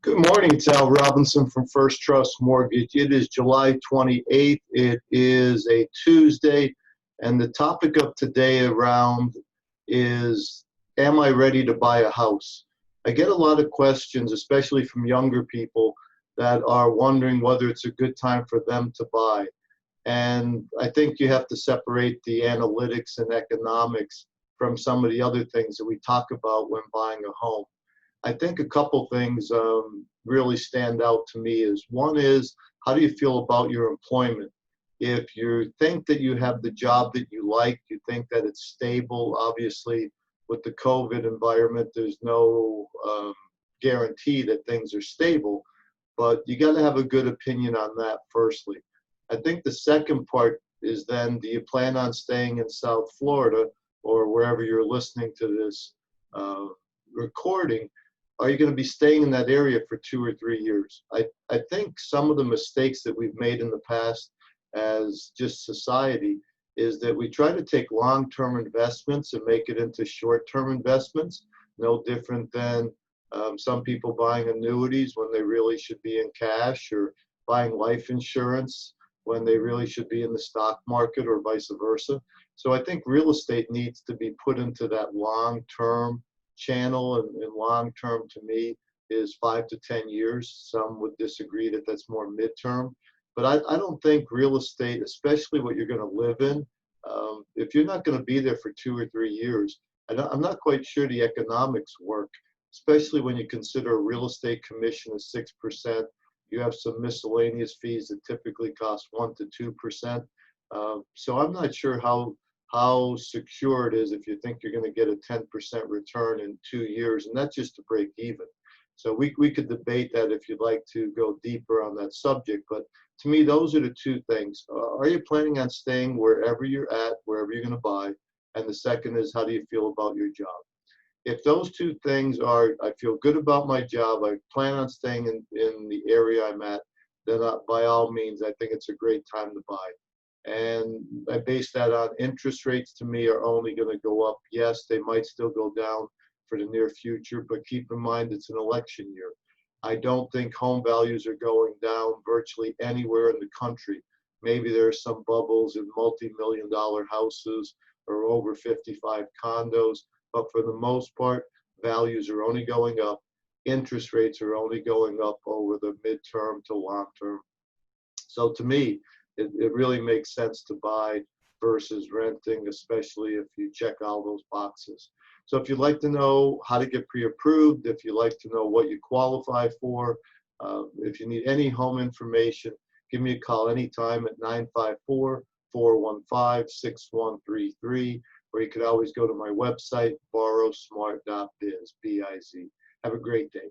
Good morning. It's Al Robinson from First Trust Mortgage. It is July 28th. It is a Tuesday, and the topic of today around is, am I ready to buy a house? I get a lot of questions, especially from younger people that are wondering whether it's a good time for them to buy. And I think you have to separate the analytics and economics from some of the other things that we talk about when buying a home. I think a couple things really stand out to me is one is, how do you feel about your employment? If you think that you have the job that you like, you think that it's stable, obviously with the COVID environment, there's no guarantee that things are stable, but you got to have a good opinion on that firstly. I think the second part is then, do you plan on staying in South Florida or wherever you're listening to this recording? Are you going to be staying in that area for 2 or 3 years? I think some of the mistakes that we've made in the past as just society is that we try to take long-term investments and make it into short-term investments, no different than some people buying annuities when they really should be in cash, or buying life insurance when they really should be in the stock market, or vice versa. So I think real estate needs to be put into that long-term channel, and long term to me is 5 to 10 years. Some would disagree that that's more midterm, but I don't think real estate, especially what you're going to live in, if you're not going to be there for 2 or 3 years, I'm not quite sure the economics work, especially when you consider a real estate commission of 6%. You have some miscellaneous fees that typically cost 1 to 2%. So I'm not sure how secure it is if you think you're going to get a 10% return in 2 years, and that's just to break even. So we could debate that if you'd like to go deeper on that subject, but to me, those are the two things. Are you planning on staying wherever you're at, wherever you're going to buy? And the second is, how do you feel about your job? If those two things are, I feel good about my job, I plan on staying in the area I'm at, then by all means, I think it's a great time to buy. And I base that on interest rates. To me, are only going to go up. Yes, they might still go down for the near future, but keep in mind it's an election year. I don't think home values are going down virtually anywhere in the country. Maybe there are some bubbles in multi-million-dollar houses or over 55 condos, but for the most part, values are only going up. Interest rates are only going up over the midterm to long term. So to me, it really makes sense to buy versus renting, especially if you check all those boxes. So if you'd like to know how to get pre-approved, if you'd like to know what you qualify for, if you need any home information, give me a call anytime at 954-415-6133, or you could always go to my website, borrowsmart.biz, B-I-Z. Have a great day.